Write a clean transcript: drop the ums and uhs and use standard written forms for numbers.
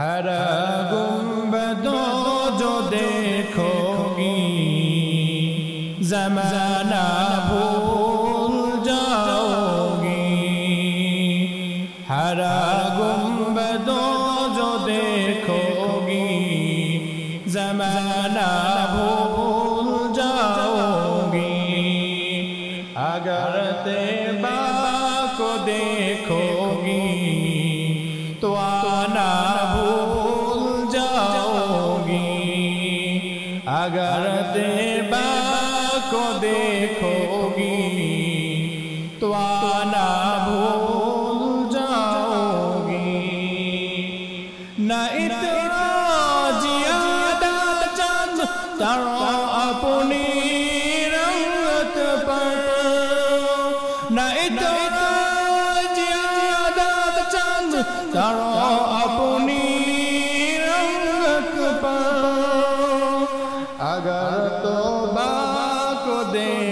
ہر گنبدوں جو دیکھوگی زمانہ بھول جاؤگی ہر گنبدوں جو دیکھوگی زمانہ بھول جاؤگی اگر طیبہ کو دیکھوگی تو آنا بھول جاؤگی اگر طیبہ کو دیکھوگی تو آنا بھول جاؤگی نہ اتنا زیادہ چند تڑو اپنی رنگت پر نہ اتنا زیادہ چند تڑو اپنی رنگت پر اگر توبہ کو دے